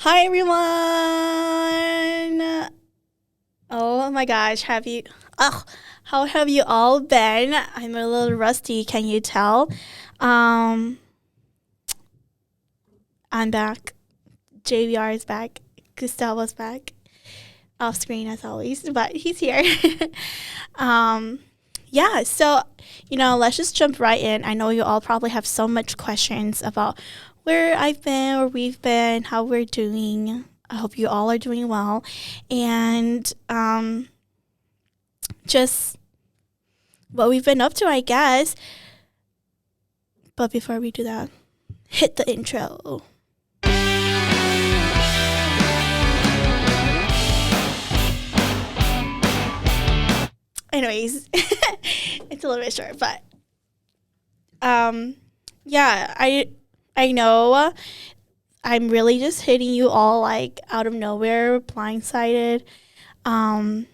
Hi everyone. Oh my gosh, how have you all been? I'm a little rusty, can you tell? I'm back. JBR is back. Gustavo's back. Off screen as always, but he's here. Yeah, so let's just jump right in. I know you all probably have so much questions about where I've been, where we've been, how we're doing. I hope you all are doing well. And just what we've been up to, I guess. But before we do that, hit the intro. Anyways, it's a little bit short, but yeah, I know I'm really just hitting you all like out of nowhere, blindsided. But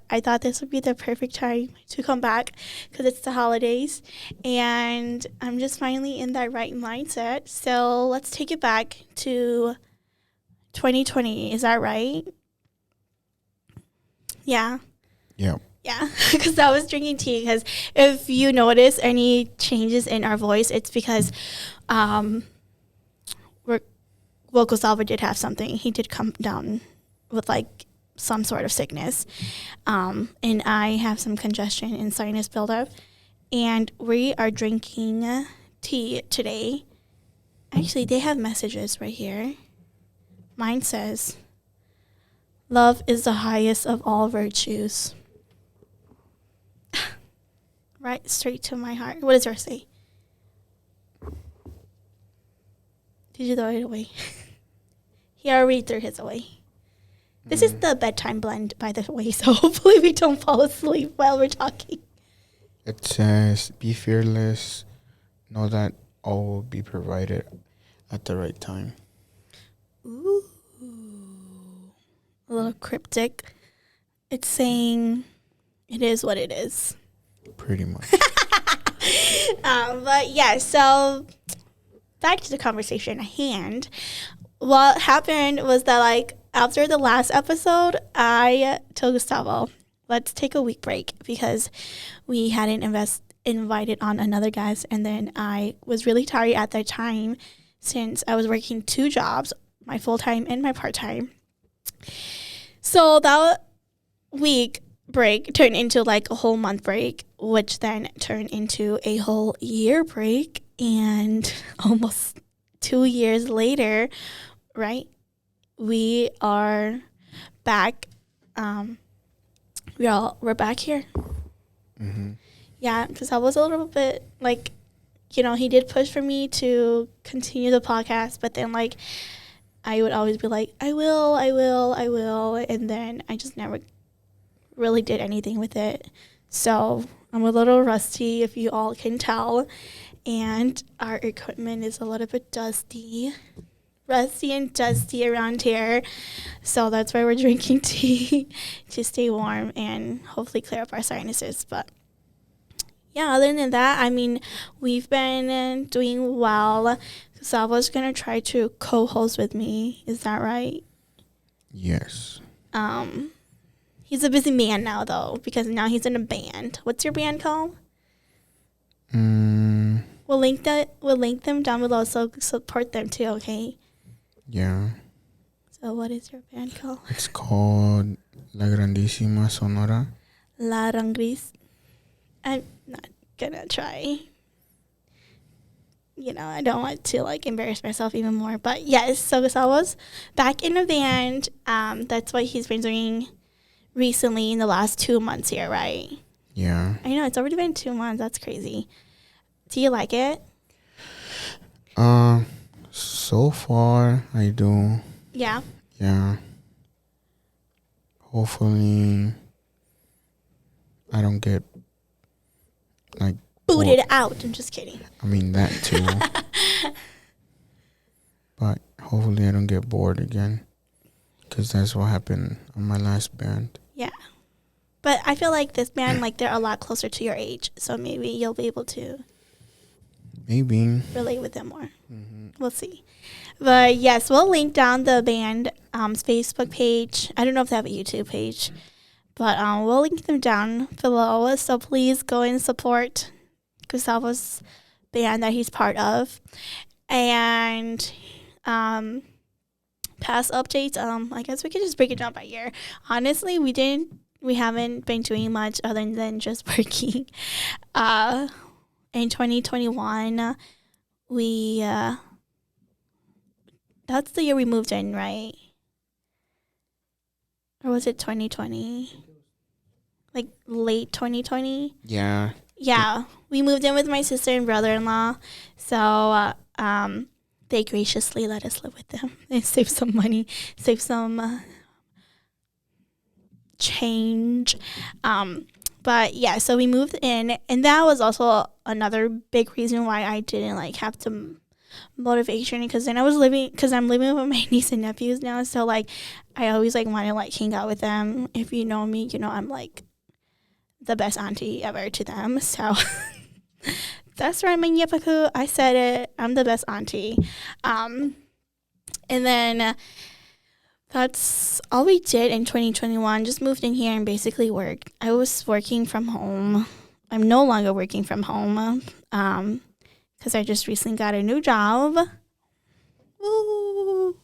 I thought this would be the perfect time to come back because it's the holidays and I'm just finally in that right mindset. So let's take it back to 2020. Is that right? Yeah. Yeah. Yeah, because I was drinking tea. Because if you notice any changes in our voice, it's because Gustavo did have something. He did come down with like some sort of sickness, and I have some congestion and sinus buildup. And we are drinking tea today. Actually, they have messages right here. Mine says, "Love is the highest of all virtues." Right straight to my heart. What does yours say? Did you throw it away? He already threw his away. This is the bedtime blend, by the way, so hopefully we don't fall asleep while we're talking. It says, be fearless, know that all will be provided at the right time. Ooh. A little cryptic. It's saying it is what it is. Pretty much. But yeah, so back to the conversation at hand. What happened was that like after the last episode, I told Gustavo, let's take a week break because we hadn't invited on another guest, and then I was really tired at that time since I was working 2 jobs, my full-time and my part-time. So that week break turned into like a whole month break, which then turned into a whole year break, and almost 2 years later, right, we are back. We're back here. Mm-hmm. Yeah, because I was a little bit like, he did push for me to continue the podcast, but then like I would always be like, I will, and then I just never really did anything with it. So I'm a little rusty, if you all can tell, and our equipment is a little bit rusty and dusty around here. So that's why we're drinking tea to stay warm and hopefully clear up our sinuses. But yeah, other than that, I mean, we've been doing well. Salva's gonna try to co-host with me. Is that right? Yes. He's a busy man now, though, because now he's in a band. What's your band called? We'll link them down below, so support them too, okay? Yeah. So what is your band called? It's called La Grandísima Sonora. La Rangris. I'm not gonna try. I don't want to like embarrass myself even more. But yes, so Gustavo's back in a band. That's what he's been doing recently in the last 2 months here, right? Yeah. I know, it's already been 2 months. That's crazy. Do you like it? So far I do. Yeah. Yeah. Hopefully I don't get like Booted out. I'm just kidding. I mean that too. But hopefully I don't get bored again, because that's what happened on my last band. Yeah. But I feel like this band, like, they're a lot closer to your age, so maybe you'll be able to Maybe. relate with them more. Mm-hmm. We'll see. But yes, we'll link down the band Facebook page. I don't know if they have a YouTube page, but we'll link them down below. So please go and support Gustavo's band that he's part of. And past updates, I guess we could just break it down by year. Honestly, we haven't been doing much other than just working. In 2021, we that's the year we moved in, right? Or was it 2020? Like late 2020? Yeah. Yeah, we moved in with my sister and brother-in-law. So they graciously let us live with them and save some money, save some change. But yeah, so we moved in, and that was also another big reason why I didn't like have to motivation, because then I'm living with my niece and nephews now, so like I always like want to like hang out with them. If you know me, you know I'm like the best auntie ever to them. So that's right, my Yepaku. I said it. I'm the best auntie. And then that's all we did in 2021. Just moved in here and basically worked. I was working from home. I'm no longer working from home. Because I just recently got a new job. Woo!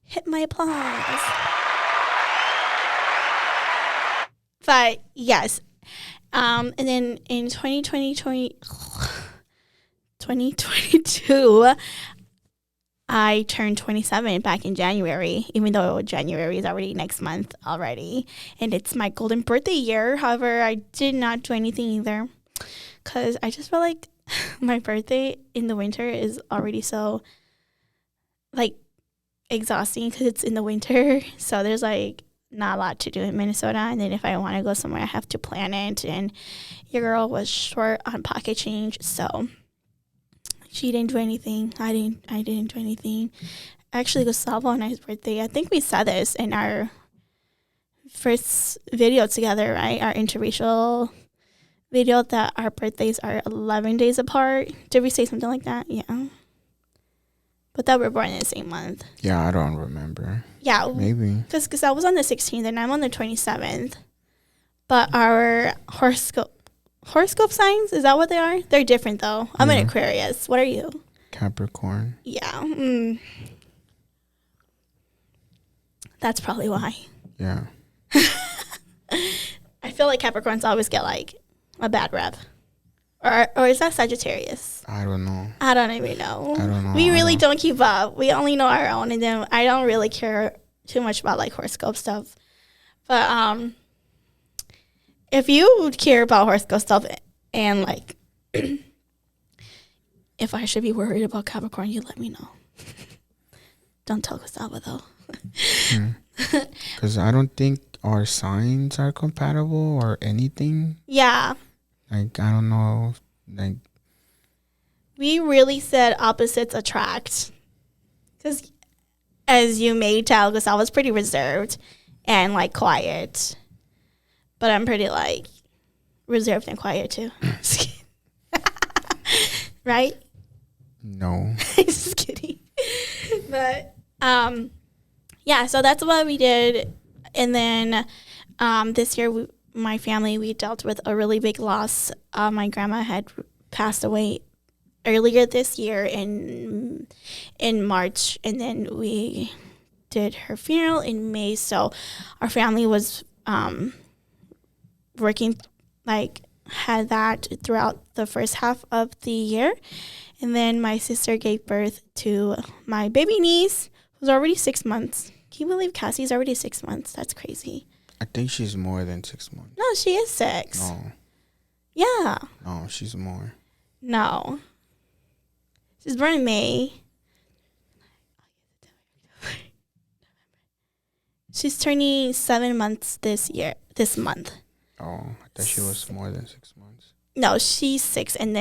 Hit my applause. But yes. And then in 2022, I turned 27 back in January, even though January is already next month already. And it's my golden birthday year. However, I did not do anything either, because I just felt like my birthday in the winter is already so like exhausting because it's in the winter. So there's like not a lot to do in Minnesota. And then if I want to go somewhere, I have to plan it. And your girl was short on pocket change, so she didn't do anything. I didn't do anything. Actually, Gustavo and I's birthday, I think we saw this in our first video together, right? Our interracial video, that our birthdays are 11 days apart. Did we say something like that? Yeah. But that we're born in the same month. Yeah, I don't remember. Yeah. Maybe. Because I was on the 16th and I'm on the 27th. But our horoscope signs, is that what they are? They're different, though. I'm an Aquarius. What are you? Capricorn. Yeah. That's probably why. Yeah. I feel like Capricorns always get like a bad rep. Or is that Sagittarius? I don't know. I don't even know. I don't know. We really don't keep up. We only know our own, and then I don't really care too much about like horoscope stuff. But if you care about horoscope stuff and like if I should be worried about Capricorn, you let me know. Don't tell Gustavo though. Because I don't think our signs are compatible or anything. Yeah. Like, I don't know. Like, we really said opposites attract. Because as you may tell, Gustavo's pretty reserved and like quiet. But I'm pretty like reserved and quiet too. Right? no. Just kidding. But yeah, so that's what we did. And then this year, my family, we dealt with a really big loss. My grandma had passed away earlier this year in March, and then we did her funeral in May. So our family was working, like, had that throughout the first half of the year. And then my sister gave birth to my baby niece, who's already 6 months. Can you believe Cassie's already 6 months? That's crazy. I think she's more than 6 months. No, she is 6. No. Yeah. No, she's more. No. She's born in May. She's turning 7 months this month. Oh, I thought she was more than 6 months. No, she's 6. And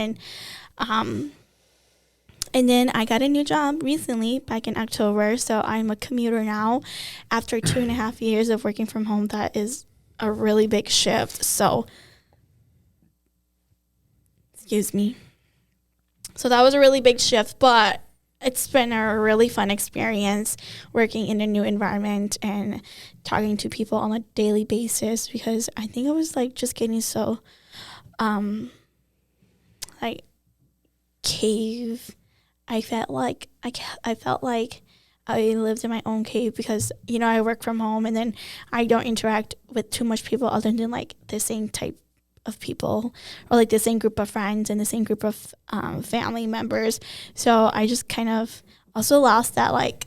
then I got a new job recently, back in October. So I'm a commuter now. After 2.5 years of working from home, that is a really big shift. So, excuse me. So that was a really big shift, but it's been a really fun experience working in a new environment and talking to people on a daily basis, because I think I was like just getting so like cave. I felt like I lived in my own cave because, you know, I work from home and then I don't interact with too much people other than like the same type of people or like the same group of friends and the same group of family members. So I just kind of also lost that like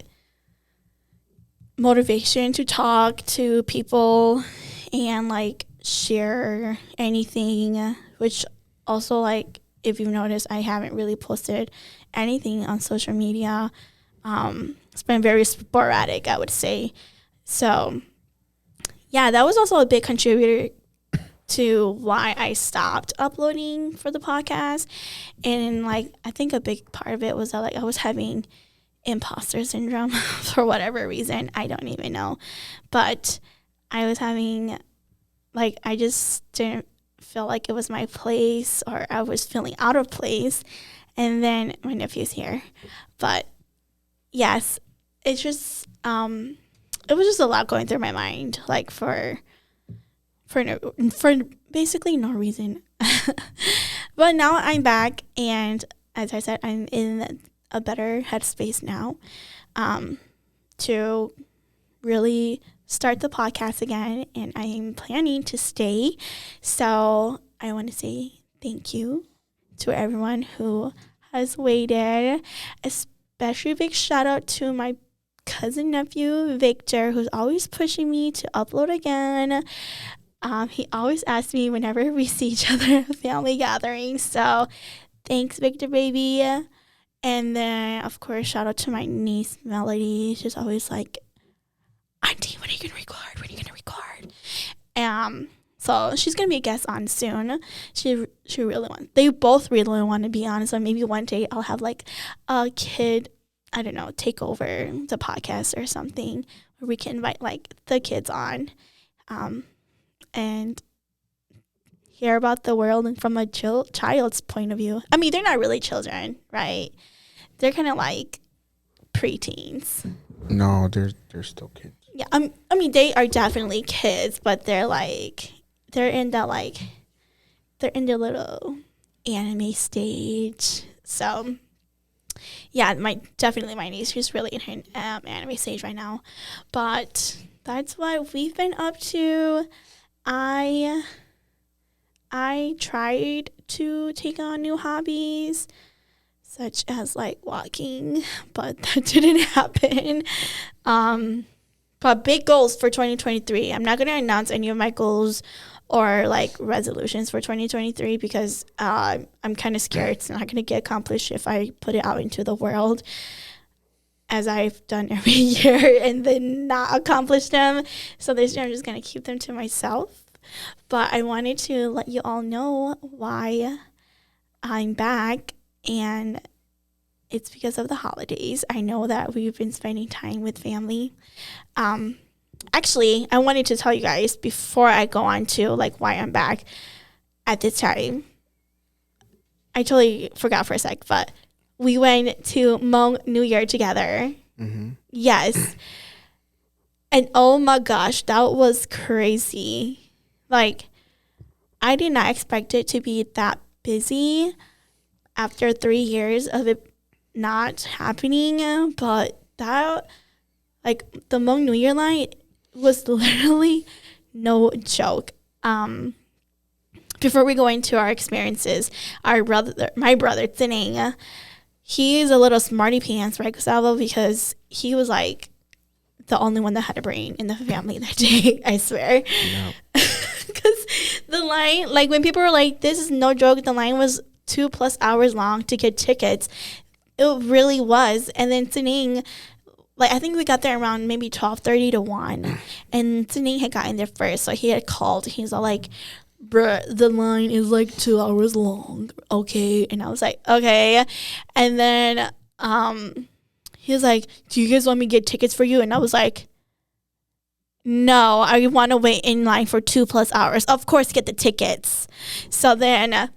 motivation to talk to people and like share anything, which also, like, if you've noticed, I haven't really posted anything on social media. It's been very sporadic, I would say. So yeah, that was also a big contributor to why I stopped uploading for the podcast. And like, I think a big part of it was that like I was having imposter syndrome for whatever reason. I don't even know. But I was having, like, I just didn't feel like it was my place, or I was feeling out of place. And then my nephew's here. But yes, it's just, it was just a lot going through my mind, like for basically no reason. But now I'm back, and as I said, I'm in a better headspace now, to really start the podcast again, and I'm planning to stay. So I want to say thank you to everyone who has waited. Especially big shout out to my cousin nephew Victor, who's always pushing me to upload again. He always asks me whenever we see each other at family gatherings. So thanks, Victor baby. And then of course shout out to my niece Melody. She's always like, Auntie, when are you gonna record? When are you gonna record? So she's gonna be a guest on soon. She really wants. They both really want to be on. So maybe one day I'll have like a kid, I don't know, take over the podcast or something, where we can invite like the kids on, and hear about the world and from a child's point of view. I mean, they're not really children, right? They're kind of like preteens. No, they're still kids. Yeah, I mean, they are definitely kids, but they're in the little anime stage. So yeah, my niece, she's really in her anime stage right now. But that's what we've been up to. I tried to take on new hobbies, such as like walking, but that didn't happen. But big goals for 2023. I'm not going to announce any of my goals or like resolutions for 2023 because I'm kind of scared it's not going to get accomplished if I put it out into the world, as I've done every year, and then not accomplish them. So this year I'm just going to keep them to myself. But I wanted to let you all know why I'm back, and it's because of the holidays. I know that we've been spending time with family. Actually, I wanted to tell you guys before I go on to like why I'm back at this time. I totally forgot for a sec, but we went to Hmong New Year together. Mm-hmm. Yes. And oh my gosh, that was crazy. Like, I did not expect it to be that busy after 3 years of it not happening, but that, like, the Hmong New Year line was literally no joke. Before we go into our experiences, my brother Tsining, he is a little smarty pants, right, Gustavo? Because he was like the only one that had a brain in the family that day. I swear. Because the line, like when people were like, "This is no joke," the line was 2+ hours long to get tickets. It really was. And then Tsining, like, I think we got there around maybe 12:30 to 1. And Tsining had gotten there first, so he had called. He's all like, "Bruh, the line is like 2 hours long, okay?" And I was like, "Okay." And then he was like, "Do you guys want me to get tickets for you?" And I was like, "No, I want to wait in line for 2+ hours. Of course, get the tickets." So then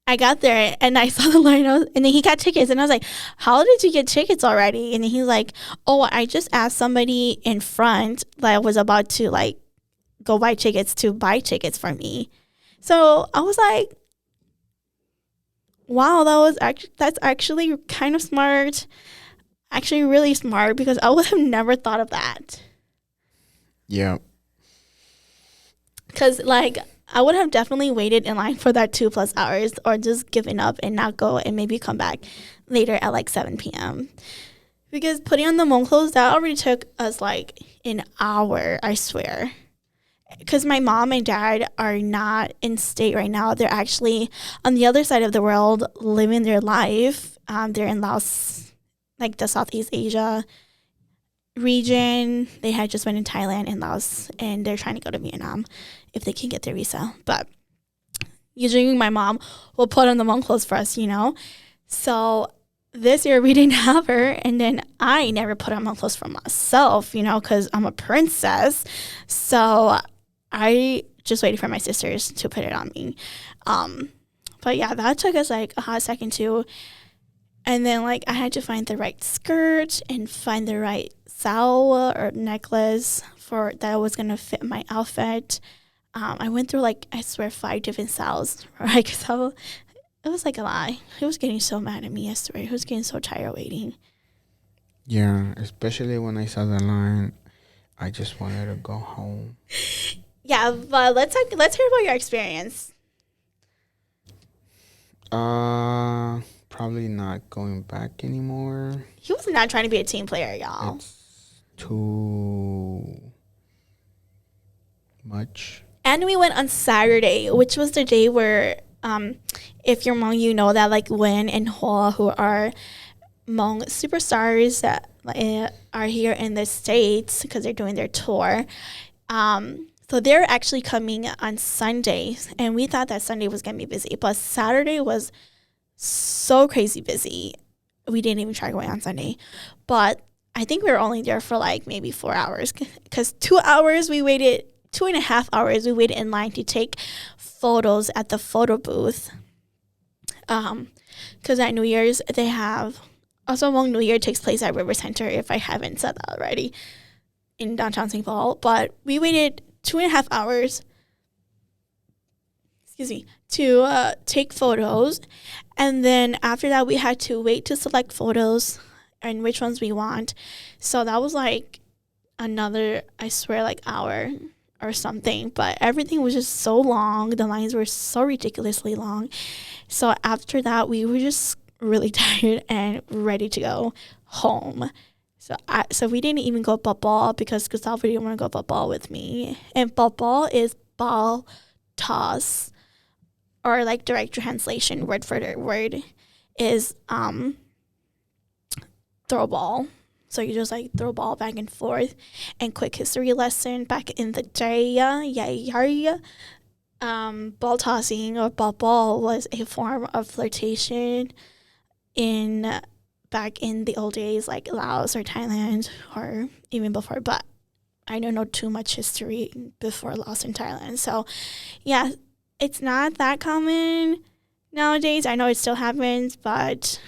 I got there and I saw the line, and then he got tickets, and I was like, "How did you get tickets already?" And then he's like, "Oh, I just asked somebody in front that was about to like go buy tickets to buy tickets for me." So I was like, "Wow, that's actually kind of smart. Actually, really smart, because I would have never thought of that." Yeah. Because like, I would have definitely waited in line for that 2+ hours, or just given up and not go and maybe come back later at like 7 p.m. Because putting on the Hmong clothes, that already took us like an hour, I swear. Because my mom and dad are not in state right now. They're actually on the other side of the world living their life. They're in Laos, like the Southeast Asia region. They had just been in Thailand and Laos, and they're trying to go to Vietnam if they can get their visa. But usually my mom will put on the Hmong clothes for us, So this year we didn't have her, and then I never put on Hmong clothes for myself, because I'm a princess. So I just waited for my sisters to put it on me. But yeah, that took us like a hot second too. And then like I had to find the right skirt and find the right sao or necklace for that was gonna fit my outfit. I went through like, I swear, 5 different saos, right? So it was like a lie. He was getting so mad at me yesterday. He was getting so tired waiting. Yeah, especially when I saw the line, I just wanted to go home. Yeah, but let's hear about your experience. Probably not going back anymore. He was not trying to be a team player, y'all. It's too much. And we went on Saturday, which was the day where, if you're Hmong, you know that like Win and Hoa, who are Hmong superstars that are here in the States because they're doing their tour. So they're actually coming on Sunday, and we thought that Sunday was going to be busy, but Saturday was so crazy busy. We didn't even try going on Sunday, but I think we were only there for like maybe 4 hours, because 2 hours we waited, 2.5 hours we waited in line to take photos at the photo booth. Because at New Year's they have, also Hmong New Year takes place at River Center, if I haven't said that already, in downtown St. Paul. But we waited 2.5 hours, to take photos, and then after that we had to wait to select photos and which ones we want. So that was like another, I swear, like hour or something. But everything was just so long. The lines were so ridiculously long. So after that we were just really tired and ready to go home. So we didn't even go ball because Gustavo didn't want to go ball with me. And ball is ball toss, or like direct translation, word for word, is throw ball. So you just like throw ball back and forth. And quick history lesson, back in the day, ball tossing or ball was a form of flirtation back in the old days, like Laos or Thailand, or even before. But I don't know too much history before Laos and Thailand. So yeah, it's not that common nowadays. I know it still happens, but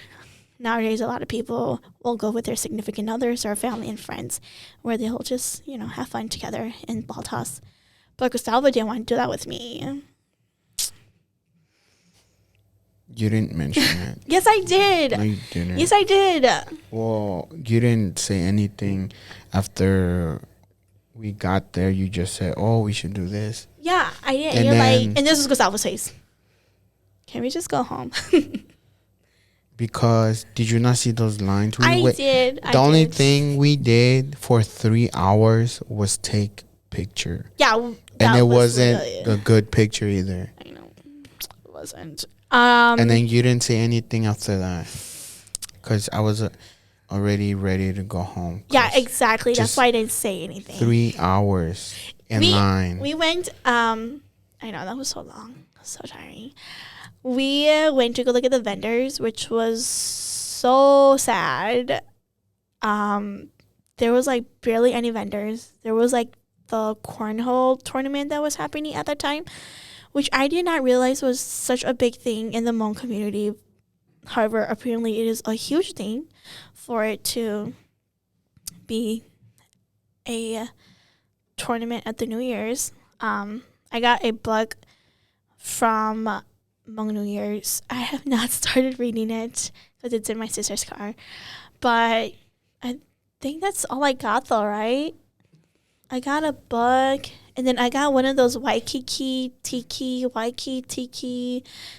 nowadays a lot of people will go with their significant others or family and friends, where they'll just, have fun together in ball toss. But Gustavo didn't want to do that with me. You didn't mention it. Yes, I did. No, you didn't. Yes, I did. Well, you didn't say anything after we got there. You just said, "Oh, we should do this." Yeah, I did. And You're then, like, and this was Gustavo's face. Can we just go home? Because did you not see those lines? I did. The only thing we did for 3 hours was take picture. Yeah, and it wasn't a good picture either. I know, it wasn't. And then you didn't say anything after that, because I was already ready to go home. Yeah, exactly. That's why I didn't say anything. 3 hours in line. We went. I know that was so long, so tiring. We went to go look at the vendors, which was so sad. There was like barely any vendors. There was like the cornhole tournament that was happening at that time, which I did not realize was such a big thing in the Hmong community. However, apparently it is a huge thing for it to be a tournament at the New Year's. I got a book from Hmong New Year's. I have not started reading it because it's in my sister's car. But I think that's all I got though, right? I got a book, and then I got one of those Waikiki tiki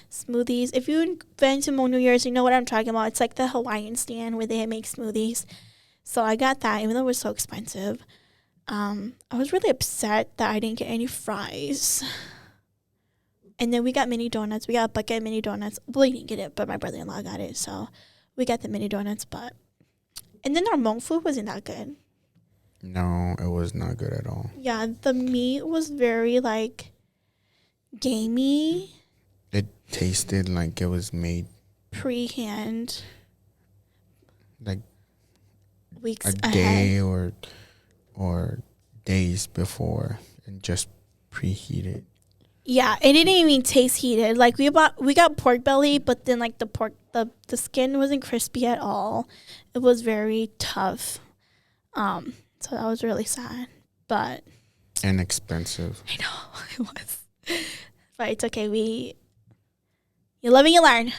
smoothies. If you've been to Hmong New Year's, you know what I'm talking about. It's like the Hawaiian stand where they make smoothies. So I got that, even though it was so expensive. I was really upset that I didn't get any fries. And then we got mini donuts. We got a bucket of mini donuts. Well, we didn't get it, but my brother-in-law got it. So we got the mini donuts. And then our Hmong food wasn't that good. No, it was not good at all. Yeah, the meat was very, gamey. It tasted like it was made Pre-hand. Like weeks a ahead. day or days before and just preheated. Yeah, it didn't even taste heated. Like we got pork belly, but then the skin wasn't crispy at all. It was very tough. So that was really sad. But And expensive. I know it was. But it's okay. You live and you learn.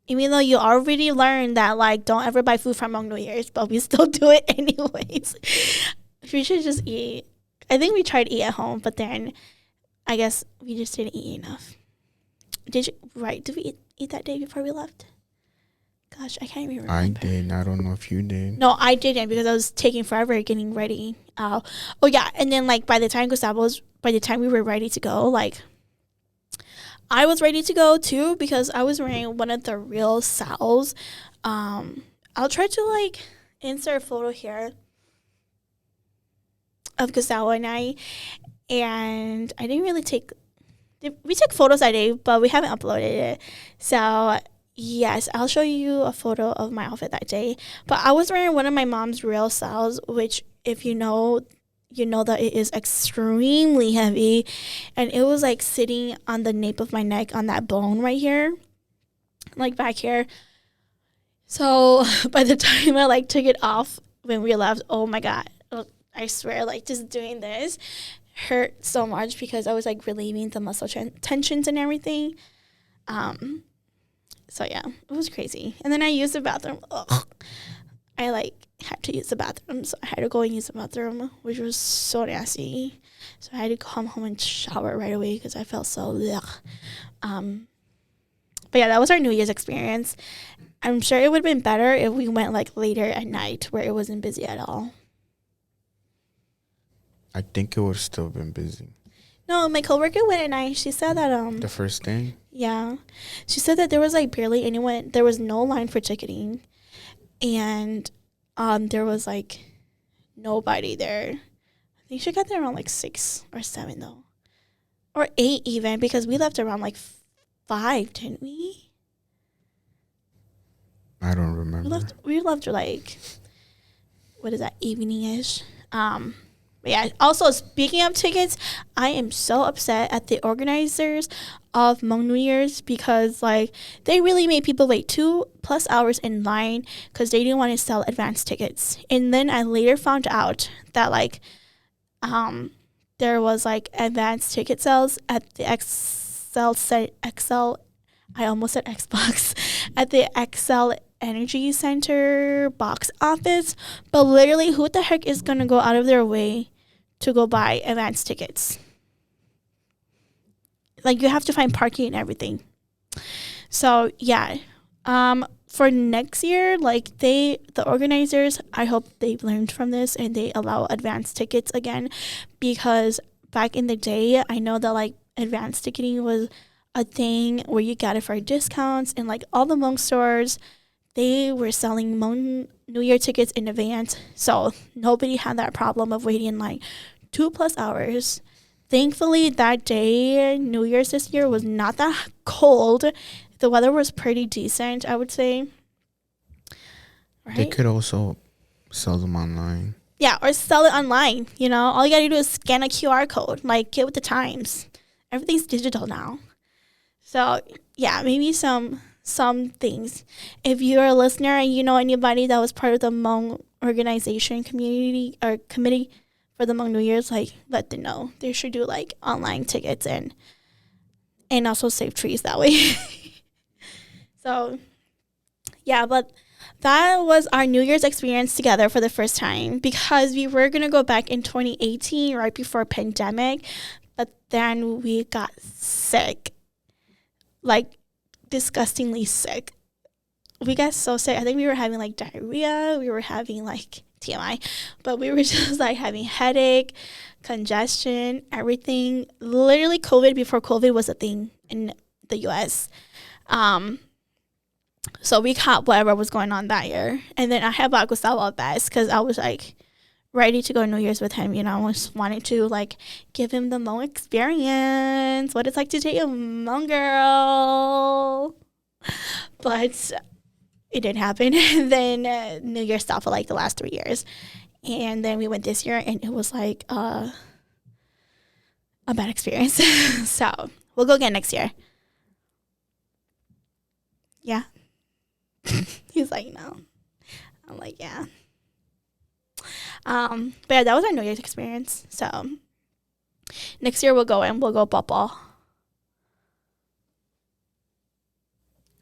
Even though you already learned that don't ever buy food from Hmong New Year's, but we still do it anyways. We should just eat. I think we tried to eat at home, but then I guess we just didn't eat enough. Did we eat that day before we left? Gosh, I can't even remember. I did. I don't know if you did. No, I didn't because I was taking forever getting ready. Oh yeah, and then by the time we were ready to go, I was ready to go too because I was wearing one of the real sals. I'll try to insert a photo here of Gustavo and I didn't really we took photos that day, but we haven't uploaded it. So yes, I'll show you a photo of my outfit that day. But I was wearing one of my mom's real sals, which if you know that it is extremely heavy, and it was sitting on the nape of my neck on that bone right here, back here. So by the time I took it off when we left, oh my god, I swear just doing this hurt so much because I was relieving the muscle tensions and everything. So yeah, it was crazy. And then I used the bathroom. Ugh. I had to use the bathroom, so I had to go and use the bathroom, which was so nasty. So I had to come home and shower right away because I felt so ugh. But yeah, that was our New Year's experience. I'm sure it would have been better if we went later at night where it wasn't busy at all. I think it would have still been busy. No, my coworker went at night. She said that the first day? Yeah. She said that there was barely anyone. There was no line for ticketing. And there was nobody there. I think she got there around 6 or 7 though. Or 8 even because we left around 5, didn't we? I don't remember. We left what is that, evening-ish. But yeah, also speaking of tickets, I am so upset at the organizers of Hmong New Year's because they really made people wait 2+ hours in line because they didn't want to sell advance tickets. And then I later found out that there was advanced ticket sales at the XL. I almost said Xbox at the XL Energy Center box office, but literally who the heck is gonna go out of their way to go buy advance tickets? You have to find parking and everything. So yeah, for next year, the organizers, I hope they've learned from this and they allow advance tickets again, because back in the day, I know that advance ticketing was a thing where you got it for discounts, and all the Hmong stores, they were selling Hmong New Year tickets in advance, so nobody had that problem of waiting 2+ hours. Thankfully, that day, New Year's this year, was not that cold. The weather was pretty decent, I would say. Right? They could also sell them online. Yeah, or sell it online. All you gotta do is scan a QR code. Get with the times. everything's digital now. So yeah, maybe some things. If you're a listener and you know anybody that was part of the Hmong organization community or committee for the Hmong New Year's, like, let them know. They should do like online tickets and also save trees that way. So yeah, but that was our New Year's experience together for the first time, because we were going to go back in 2018 right before pandemic, but then we got sick, like disgustingly sick. We got so sick. I think we were having like diarrhea. We were having like TMI, but we were just like having headache, congestion, everything. Literally COVID before COVID was a thing in the US. So we caught whatever was going on that year. And then I had bought Gustavo a vest because I was like ready to go New Year's with him. You know, I just wanted to like give him the Hmong experience, what it's like to date a Hmong girl. But it didn't happen. And then New Year's stopped for like the last 3 years. And then we went this year and it was like a bad experience. So we'll go again next year. Yeah. He's like, no. I'm like, yeah. But yeah, that was our New Year's experience. So next year we'll go Papa.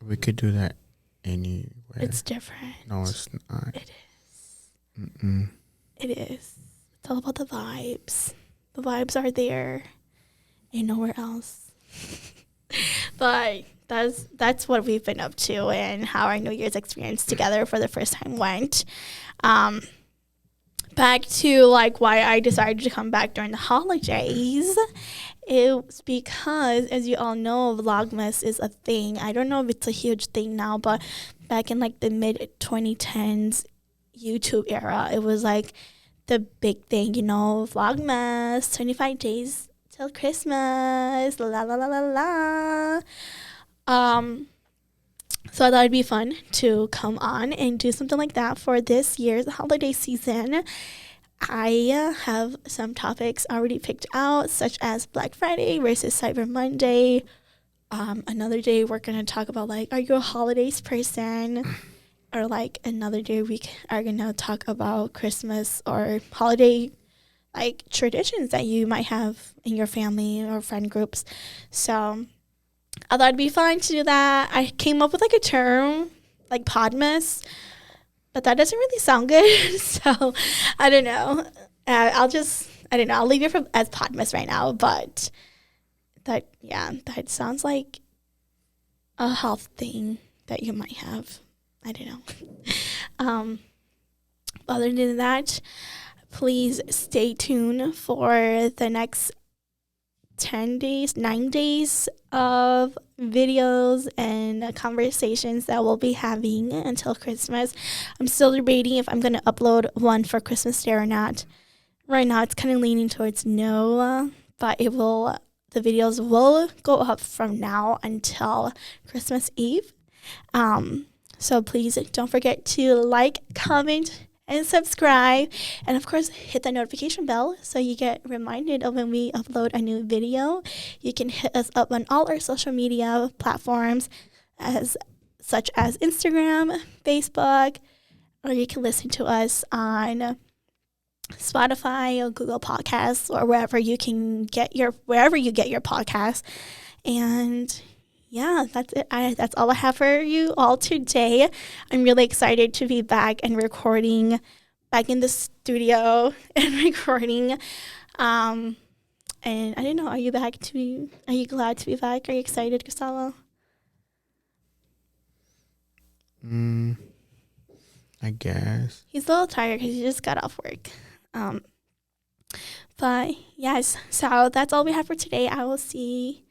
We could do that anywhere. It's different. No, it's not. It is. Mm-mm. It is. It's all about the vibes. The vibes are there. Ain't nowhere else. But that's what we've been up to and how our New Year's experience together for the first time went. Back to like why I decided to come back during the holidays. It was because, as you all know, Vlogmas is a thing. I don't know if it's a huge thing now, but back in like the mid 2010s YouTube era, it was like the big thing, you know, Vlogmas, 25 days till Christmas, la la la la la. So I thought it'd be fun to come on and do something like that for this year's holiday season. I have some topics already picked out, such as Black Friday versus Cyber Monday. Another day we're going to talk about, like, are you a holidays person? Or, like, another day we are going to talk about Christmas or holiday, like, traditions that you might have in your family or friend groups. So I thought it'd be fun to do that. I came up with, like, a term, like, Podmas, but that doesn't really sound good. So I don't know. I'll leave it as Podmas right now. But that sounds like a health thing that you might have. I don't know. Other than that, please stay tuned for the next 9 days of videos and conversations that we'll be having until Christmas. I'm still debating if I'm going to upload one for Christmas Day or not. Right now, it's kind of leaning towards no, but the videos will go up from now until Christmas Eve. So please don't forget to like, comment, and subscribe, and of course hit the notification bell so you get reminded of when we upload a new video. You can hit us up on all our social media platforms such as Instagram, Facebook, or you can listen to us on Spotify or Google Podcasts or wherever you get your podcasts. And yeah, that's it. That's all I have for you all today. I'm really excited to be back and recording, back in the studio and recording. And I don't know, are you glad to be back? Are you excited, Gustavo? I guess. He's a little tired because he just got off work. But yes, so that's all we have for today. I will see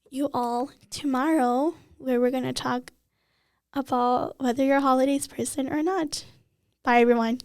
you all tomorrow, where we're going to talk about whether you're a holidays person or not. Bye, everyone.